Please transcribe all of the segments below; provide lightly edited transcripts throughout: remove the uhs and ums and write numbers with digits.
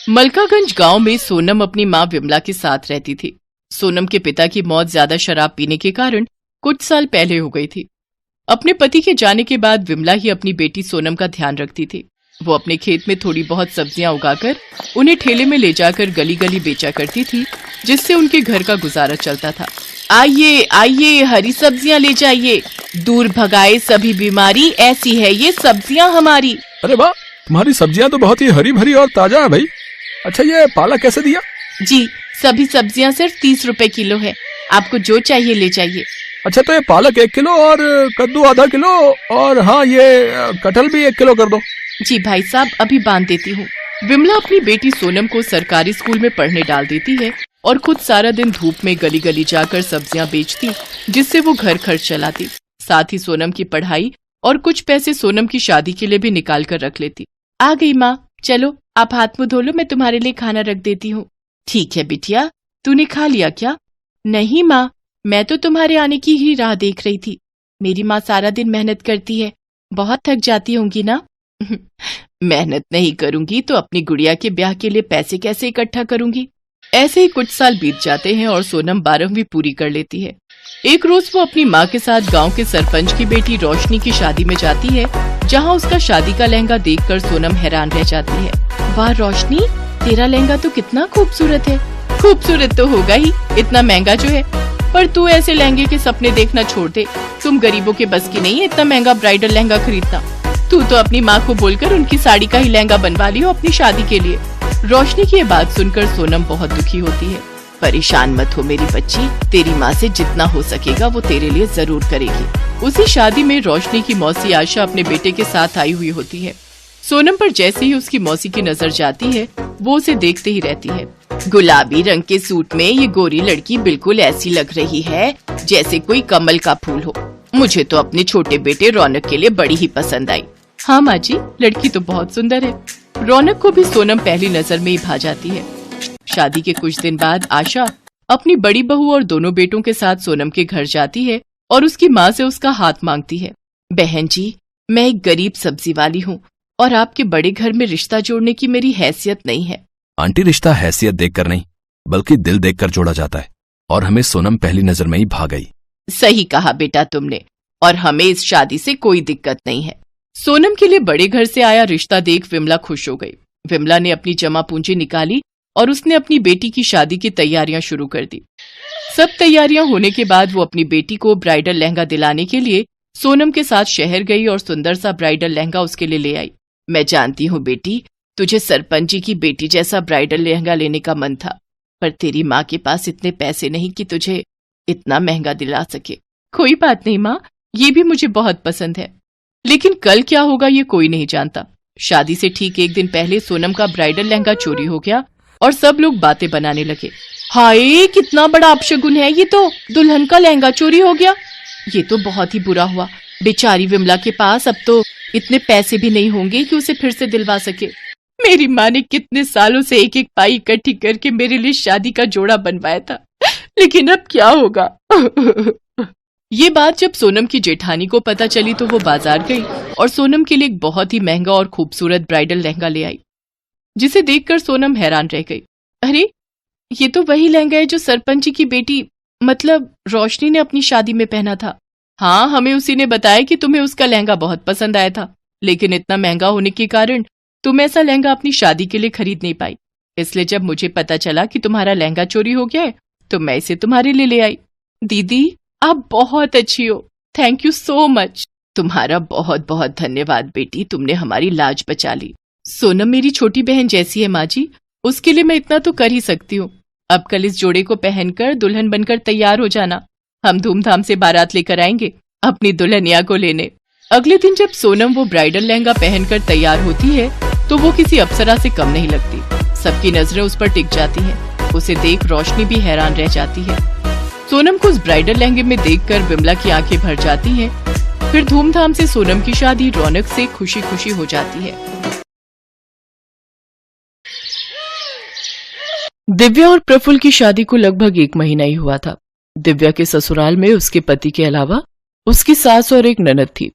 मलकागंज गांव में सोनम अपनी मां विमला के साथ रहती थी। सोनम के पिता की मौत ज्यादा शराब पीने के कारण कुछ साल पहले हो गई थी। अपने पति के जाने के बाद विमला ही अपनी बेटी सोनम का ध्यान रखती थी। वो अपने खेत में थोड़ी बहुत सब्जियां उगाकर उन्हें ठेले में ले जाकर गली गली बेचा करती थी, जिससे उनके घर का गुजारा चलता था। आइए आइए, हरी सब्जियां ले जाइए, दूर भगाए सभी बीमारी, ऐसी है ये सब्जियां हमारी। अरे वाह, तुम्हारी सब्जियां तो बहुत ही हरी भरी और ताजा है भाई। अच्छा, ये पालक कैसे दिया? जी, सभी सब्जियां सिर्फ 30 रुपए किलो है, आपको जो चाहिए ले जाइए। अच्छा, तो ये पालक 1 किलो और कद्दू आधा किलो, और हाँ, ये कटहल भी 1 किलो कर दो। जी भाई साहब, अभी बांध देती हूँ। विमला अपनी बेटी सोनम को सरकारी स्कूल में पढ़ने डाल देती है और खुद सारा दिन धूप में गली गली जाकर सब्जियां बेचती, जिससे वो घर खर्च चलाती। साथ ही सोनम की पढ़ाई और कुछ पैसे सोनम की शादी के लिए भी निकाल कर रख लेती। आ गई माँ, चलो आप हाथ मुंह धो लो, मैं तुम्हारे लिए खाना रख देती हूँ। ठीक है बिटिया, तूने खा लिया क्या? नहीं माँ, मैं तो तुम्हारे आने की ही राह देख रही थी। मेरी माँ सारा दिन मेहनत करती है, बहुत थक जाती होंगी ना? मेहनत नहीं करूंगी तो अपनी गुड़िया के ब्याह के लिए पैसे कैसे इकट्ठा करूंगी? ऐसे ही कुछ साल बीत जाते हैं और सोनम 12वीं पूरी कर लेती है। एक रोज वो अपनी माँ के साथ गांव के सरपंच की बेटी रोशनी की शादी में जाती है, जहां उसका शादी का लहंगा देखकर सोनम हैरान रह जाती है। वाह रोशनी, तेरा लहंगा तो कितना खूबसूरत है। खूबसूरत तो होगा ही, इतना महंगा जो है, पर तू ऐसे लहंगे के सपने देखना छोड़ दे। तुम गरीबों के बस की नहीं है इतना महंगा ब्राइडल लहंगा खरीदना। तू तो अपनी माँ को बोलकर उनकी साड़ी का ही लहंगा बनवा लियो अपनी शादी के लिए। रोशनी की ये बात सुनकर सोनम बहुत दुखी होती है। परेशान मत हो मेरी बच्ची, तेरी माँ से जितना हो सकेगा वो तेरे लिए जरूर करेगी। उसी शादी में रोशनी की मौसी आशा अपने बेटे के साथ आई हुई होती है। सोनम पर जैसे ही उसकी मौसी की नजर जाती है, वो उसे देखते ही रहती है। गुलाबी रंग के सूट में ये गोरी लड़की बिल्कुल ऐसी लग रही है जैसे कोई कमल का फूल हो। मुझे तो अपने छोटे बेटे रौनक के लिए बड़ी ही पसंद आई। हाँ माँ जी, लड़की तो बहुत सुंदर है। रौनक को भी सोनम पहली नजर में ही भा जाती है। शादी के कुछ दिन बाद आशा अपनी बड़ी बहू और दोनों बेटों के साथ सोनम के घर जाती है और उसकी माँ से उसका हाथ मांगती है। बहन जी, मैं एक गरीब सब्जी वाली हूँ और आपके बड़े घर में रिश्ता जोड़ने की मेरी हैसियत नहीं है। आंटी, रिश्ता हैसियत देखकर नहीं बल्कि दिल देखकर जोड़ा जाता है, और हमें सोनम पहली नजर में ही भा गई। सही कहा बेटा तुमने, और हमें इस शादी से कोई दिक्कत नहीं है। सोनम के लिए बड़े घर से आया रिश्ता देख विमला खुश हो गई। विमला ने अपनी जमा पूंजी निकाली और उसने अपनी बेटी की शादी की तैयारियां शुरू कर दी। सब तैयारियां होने के बाद वो अपनी बेटी को ब्राइडल लहंगा दिलाने के लिए सोनम के साथ शहर गई और सुंदर सा ब्राइडल लहंगा उसके लिए ले आई। मैं जानती हूँ बेटी, तुझे सरपंच जी की बेटी जैसा ब्राइडल लहंगा लेने का मन था, पर तेरी माँ के पास इतने पैसे नहीं कि तुझे इतना महंगा दिला सके। कोई बात नहीं माँ, ये भी मुझे बहुत पसंद है, लेकिन कल क्या होगा ये कोई नहीं जानता। शादी से ठीक एक दिन पहले सोनम का ब्राइडल लहंगा चोरी हो गया और सब लोग बातें बनाने लगे। हाय, कितना बड़ा अपशगुन है ये तो, दुल्हन का लहंगा चोरी हो गया। ये तो बहुत ही बुरा हुआ। बेचारी विमला के पास अब तो इतने पैसे भी नहीं होंगे कि उसे फिर से दिलवा सके। मेरी माँ ने कितने सालों से एक एक पाई इकट्ठी करके मेरे लिए शादी का जोड़ा बनवाया था, लेकिन अब क्या होगा? ये बात जब सोनम की जेठानी को पता चली तो वो बाजार गई और सोनम के लिए एक बहुत ही महंगा और खूबसूरत ब्राइडल लहंगा ले आई, जिसे देखकर सोनम हैरान रह गई। अरे, ये तो वही लहंगा है जो सरपंच जी की बेटी मतलब रोशनी ने अपनी शादी में पहना था। हाँ, हमें उसी ने बताया कि तुम्हें उसका लहंगा बहुत पसंद आया था, लेकिन इतना महंगा होने के कारण तुम ऐसा लहंगा अपनी शादी के लिए खरीद नहीं पाई। इसलिए जब मुझे पता चला कि तुम्हारा लहंगा चोरी हो गया है तो मैं इसे तुम्हारे लिए ले आई। दीदी, आप बहुत अच्छी हो, थैंक यू सो मच। तुम्हारा बहुत बहुत धन्यवाद बेटी, तुमने हमारी लाज बचा ली। सोनम मेरी छोटी बहन जैसी है माँ जी, उसके लिए मैं इतना तो कर ही सकती हूँ। अब कल इस जोड़े को पहनकर दुल्हन बनकर तैयार हो जाना, हम धूमधाम से बारात लेकर आएंगे अपनी दुल्हनिया को लेने। अगले दिन जब सोनम वो ब्राइडल लहंगा पहनकर तैयार होती है तो वो किसी अप्सरा से कम नहीं लगती। सबकी नजरें उस पर टिक जाती हैं। उसे देख रोशनी भी हैरान रह जाती है। सोनम को उस ब्राइडल लहंगे में देखकर विमला की आंखें भर जाती हैं। फिर धूमधाम से सोनम की शादी रौनक से खुशी खुशी हो जाती है। दिव्या और प्रफुल्ल की शादी को लगभग 1 महीना ही हुआ था। दिव्या के ससुराल में उसके पति के अलावा उसकी सास और एक ननद थी।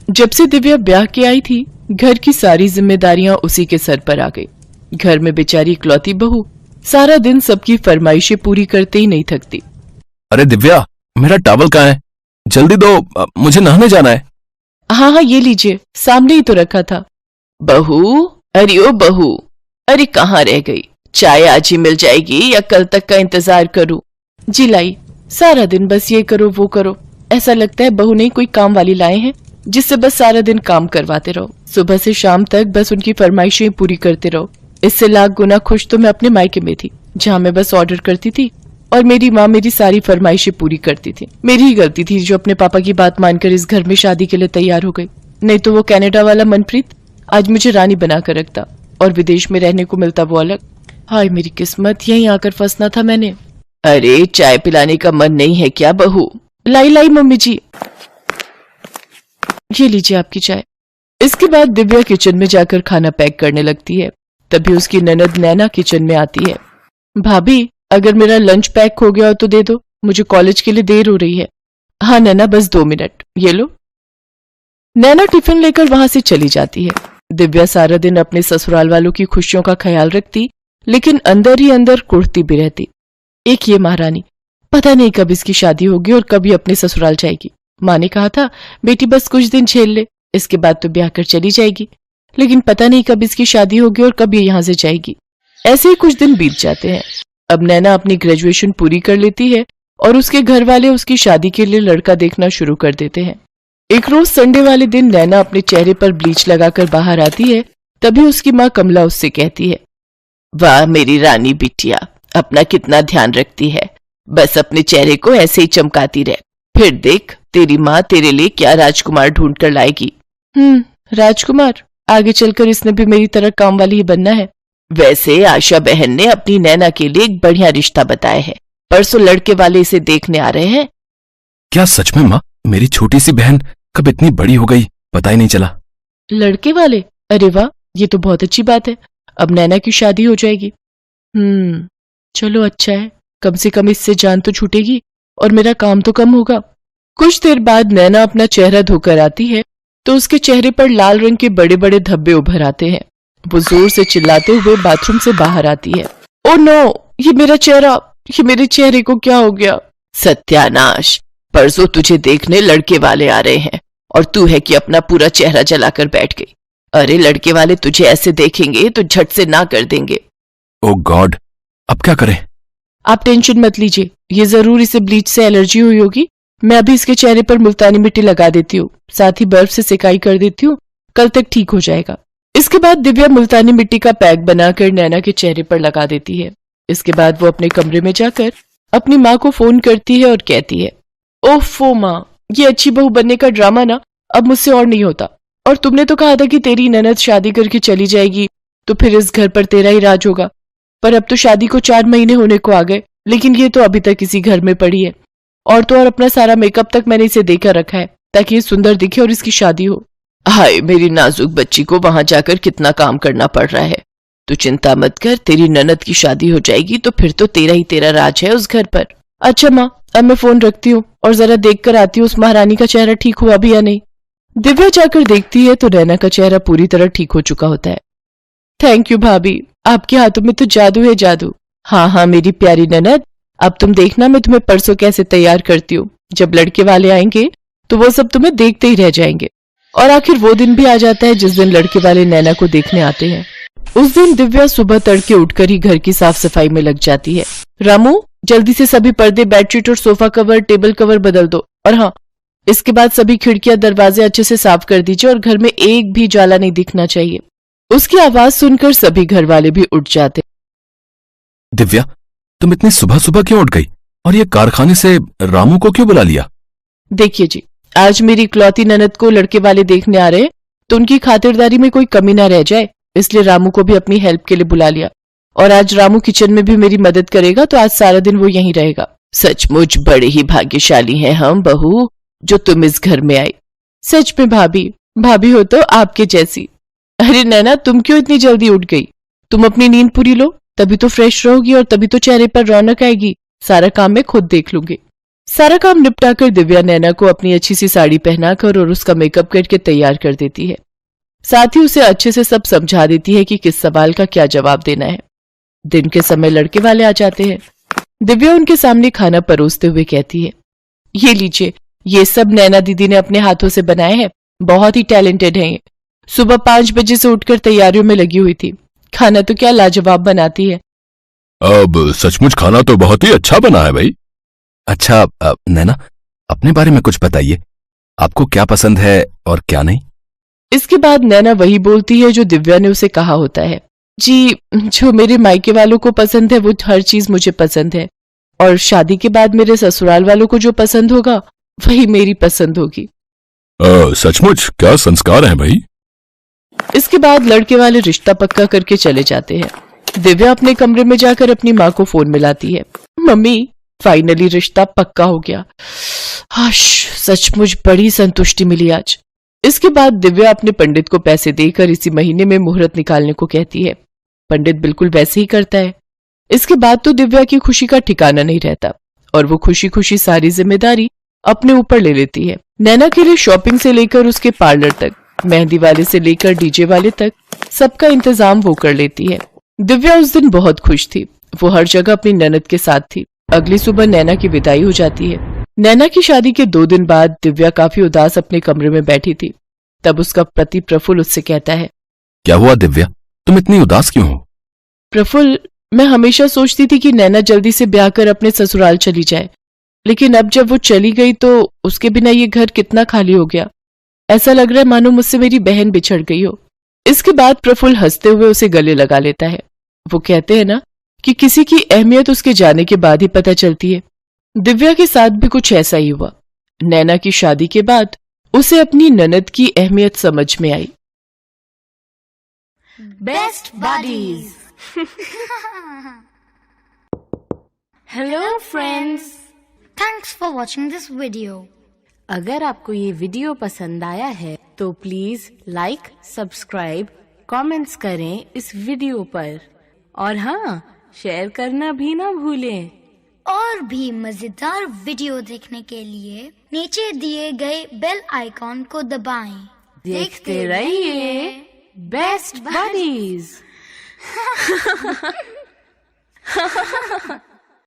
जब से दिव्या ब्याह के आई थी, घर की सारी जिम्मेदारियां उसी के सर पर आ गई। घर में बेचारी इकलौती बहू सारा दिन सबकी फरमाइशें पूरी करते ही नहीं थकती। अरे दिव्या, मेरा टॉवल कहाँ है? जल्दी दो, मुझे नहाने जाना है। हाँ हाँ, ये लीजिए, सामने ही तो रखा था। बहू, अरे ओ बहू, अरे कहाँ रह गई? चाय आज ही मिल जाएगी या कल तक का इंतजार करूं? जी लाई, सारा दिन बस ये करो वो करो, ऐसा लगता है बहू नहीं कोई काम वाली लाए हैं जिससे बस सारा दिन काम करवाते रहो। सुबह से शाम तक बस उनकी फरमाइशें पूरी करते रहो। इससे लाख गुना खुश तो मैं अपने मायके में थी, जहाँ मैं बस ऑर्डर करती थी और मेरी माँ मेरी सारी फरमाइशें पूरी करती थी। मेरी ही गलती थी जो अपने पापा की बात मानकर इस घर में शादी के लिए तैयार हो गई, नहीं तो वो कनाडा वाला मनप्रीत आज मुझे रानी बनाकर रखता और विदेश में रहने को मिलता वो अलग। हाय मेरी किस्मत, यहीं आकर फंसना था मैंने। अरे चाय पिलाने का मन नहीं है क्या बहू? लाई लाई मम्मी जी, ये लीजिए आपकी चाय। इसके बाद दिव्या किचन में जाकर खाना पैक करने लगती है। तभी उसकी ननद नैना किचन में आती है। भाभी, अगर मेरा लंच पैक हो गया हो तो दे दो, मुझे कॉलेज के लिए देर हो रही है। हाँ नैना, बस 2 मिनट, ये लो। नैना टिफिन लेकर वहां से चली जाती है। दिव्या सारा दिन अपने ससुराल वालों की खुशियों का ख्याल रखती, लेकिन अंदर ही अंदर कुढ़ती भी रहती। एक ये महारानी, पता नहीं कब इसकी शादी होगी और कब ये अपने ससुराल जाएगी। माँ ने कहा था बेटी बस कुछ दिन झेल ले, इसके बाद तो ब्याह कर चली जाएगी, लेकिन पता नहीं कब इसकी शादी होगी और कब ये यहाँ से जाएगी। ऐसे ही कुछ दिन बीत जाते हैं। अब नैना अपनी ग्रेजुएशन पूरी कर लेती है और उसके घर वाले उसकी शादी के लिए लड़का देखना शुरू कर देते हैं। एक रोज संडे वाले दिन नैना अपने चेहरे पर ब्लीच लगाकर बाहर आती है। तभी उसकी माँ कमला उससे कहती है, वाह मेरी रानी बिटिया, अपना कितना ध्यान रखती है, बस अपने चेहरे को ऐसे ही चमकाती रह, फिर देख तेरी माँ तेरे लिए क्या राजकुमार ढूंढ कर लाएगी। राजकुमार? आगे चलकर इसने भी मेरी तरह काम वाली ही बनना है। वैसे आशा बहन ने अपनी नैना के लिए एक बढ़िया रिश्ता बताया है, परसों लड़के वाले इसे देखने आ रहे हैं। क्या सच में माँ? मेरी छोटी सी बहन कब इतनी बड़ी हो गई, पता ही नहीं चला। लड़के वाले? अरे वाह, ये तो बहुत अच्छी बात है, अब नैना की शादी हो जाएगी। चलो अच्छा है, कम से कम इससे जान तो छूटेगी और मेरा काम तो कम होगा। कुछ देर बाद नैना अपना चेहरा धोकर आती है तो उसके चेहरे पर लाल रंग के बड़े बड़े धब्बे उभर आते हैं। वो जोर से चिल्लाते हुए बाथरूम से बाहर आती है। ओ नो, ये मेरा चेहरा, ये मेरे चेहरे को क्या हो गया? सत्यानाश, परसों तुझे देखने लड़के वाले आ रहे हैं और तू है कि अपना पूरा चेहरा जलाकर बैठ गई। अरे लड़के वाले तुझे ऐसे देखेंगे तो झट से ना कर देंगे। ओ गॉड, अब क्या करें? आप टेंशन मत लीजिए, ये जरूर इसे ब्लीच से एलर्जी हुई होगी। मैं अभी इसके चेहरे पर मुल्तानी मिट्टी लगा देती हूँ, साथ ही बर्फ से सिकाई कर देती हूँ, कल तक ठीक हो जाएगा। इसके बाद दिव्या मुल्तानी मिट्टी का पैक बनाकर नैना के चेहरे पर लगा देती है। इसके बाद वो अपने कमरे में जाकर अपनी माँ को फोन करती है और कहती है, ओफो माँ, ये अच्छी बहू बनने का ड्रामा ना अब मुझसे और नहीं होता। और तुमने तो कहा था कि तेरी ननद शादी करके चली जाएगी तो फिर इस घर पर तेरा ही राज होगा, पर अब तो शादी को 4 महीने होने को आ गए, लेकिन ये तो अभी तक इसी घर में पड़ी है। और तो और अपना सारा मेकअप तक मैंने इसे देकर रखा है ताकि ये सुंदर दिखे और इसकी शादी हो। हाय मेरी नाजुक बच्ची को वहां जाकर कितना काम करना पड़ रहा है। तू चिंता मत कर, तेरी ननद की शादी हो जाएगी तो फिर तो तेरा ही तेरा राज है उस घर पर। अच्छा माँ, अब मैं फोन रखती हूँ और जरा देख कर आती हूँ उस महारानी का चेहरा ठीक हुआ भी या नहीं। दिव्या जाकर देखती है तो नैना का चेहरा पूरी तरह ठीक हो चुका होता है। थैंक यू भाभी, आपके हाथों में तो जादू है जादू। हाँ हाँ मेरी प्यारी ननद, अब तुम देखना मैं तुम्हें परसों कैसे तैयार करती हूँ। जब लड़के वाले आएंगे तो वो सब तुम्हें देखते ही रह जाएंगे। और आखिर वो दिन भी आ जाता है जिस दिन लड़के वाले नैना को देखने आते हैं। उस दिन दिव्या सुबह तड़के उठकर ही घर की साफ सफाई में लग जाती है। रामू, जल्दी से सभी पर्दे, बेडशीट और सोफा कवर, टेबल कवर बदल दो। और हाँ, इसके बाद सभी खिड़कियां दरवाजे अच्छे से साफ कर दीजिए और घर में एक भी ज्वाला नहीं दिखना चाहिए। उसकी आवाज सुनकर सभी घर वाले भी उठ जाते। दिव्या, तुम इतनी सुबह सुबह क्यों उठ गई और ये कारखाने से रामू को क्यों बुला लिया? देखिए जी, आज मेरी इकलौती ननद को लड़के वाले देखने आ रहे हैं तो उनकी खातिरदारी में कोई कमी ना रह जाए, इसलिए रामू को भी अपनी हेल्प के लिए बुला लिया। और आज रामू किचन में भी मेरी मदद करेगा तो आज सारा दिन वो यहीं रहेगा। सचमुच बड़े ही भाग्यशाली हैं हम बहू जो तुम इस घर में आई। सच में भाभी, भाभी हो तो आपके जैसी। अरे नैना, तुम क्यों इतनी जल्दी उठ गई? तुम अपनी नींद पूरी लो, तभी तो फ्रेश रहोगी और तभी तो चेहरे पर रौनक आएगी। सारा काम मैं खुद देख लूंगी। सारा काम निपटाकर दिव्या नैना को अपनी अच्छी सी साड़ी पहनाकर और उसका मेकअप करके तैयार कर देती है। साथ ही उसे अच्छे से सब समझा देती है कि किस सवाल का क्या जवाब देना है। दिन के समय लड़के वाले आ जाते हैं। दिव्या उनके सामने खाना परोसते हुए कहती है, ये लीजिए, ये सब नैना दीदी ने अपने हाथों से बनाए हैं। बहुत ही टैलेंटेड है ये। सुबह 5 बजे से उठकर तैयारियों में लगी हुई थी। खाना तो क्या लाजवाब बनाती है। अब सचमुच खाना तो बहुत ही अच्छा बना है भाई। अच्छा नैना, अपने बारे में कुछ बताइए, आपको क्या पसंद है और क्या नहीं? इसके बाद नैना वही बोलती है जो दिव्या ने उसे कहा होता है। जी, जो मेरे मायके वालों को पसंद है वो हर चीज मुझे पसंद है, और शादी के बाद मेरे ससुराल वालों को जो पसंद होगा वही मेरी पसंद होगी। सचमुच क्या संस्कार हैं भाई। इसके बाद लड़के वाले रिश्ता पक्का करके चले जाते हैं। दिव्या अपने कमरे में जाकर अपनी माँ को फोन मिलाती है। मम्मी, फाइनली रिश्ता पक्का हो गया। हाश, सचमुच बड़ी संतुष्टि मिली आज। इसके बाद दिव्या अपने पंडित को पैसे देकर इसी महीने में मुहूर्त निकालने को कहती है। पंडित बिल्कुल वैसे ही करता है। इसके बाद तो दिव्या की खुशी का ठिकाना नहीं रहता और वो खुशी खुशी सारी जिम्मेदारी अपने ऊपर ले लेती है। नैना के लिए शॉपिंग से लेकर उसके पार्लर तक, मेहंदी वाले से लेकर डीजे वाले तक, सबका इंतजाम वो कर लेती है। दिव्या उस दिन बहुत खुश थी। वो हर जगह अपनी ननद के साथ थी। अगली सुबह नैना की विदाई हो जाती है। नैना की शादी के 2 दिन बाद दिव्या काफी उदास अपने कमरे में बैठी थी। तब उसका पति प्रफुल्ल उससे कहता है, क्या हुआ दिव्या, तुम इतनी उदास क्यों हो? प्रफुल्ल, मैं हमेशा सोचती थी कि नैना जल्दी से ब्याह कर अपने ससुराल चली जाए, लेकिन अब जब वो चली गई तो उसके बिना ये घर कितना खाली हो गया। ऐसा लग रहा है मानो मुझसे मेरी बहन बिछड़ गई हो। इसके बाद प्रफुल्ल हंसते हुए उसे गले लगा लेता है। वो कहते हैं ना कि किसी की अहमियत उसके जाने के बाद ही पता चलती है। दिव्या के साथ भी कुछ ऐसा ही हुआ। नैना की शादी के बाद उसे अपनी ननद की अहमियत समझ में आई। Best buddies. Hello friends, thanks for watching this video. अगर आपको ये वीडियो पसंद आया है तो प्लीज लाइक, सब्सक्राइब, कमेंट्स करें इस वीडियो पर, और हाँ, शेयर करना भी ना भूलें। और भी मजेदार वीडियो देखने के लिए नीचे दिए गए बेल आइकॉन को दबाएं। देखते रहिए बेस्ट बडीज।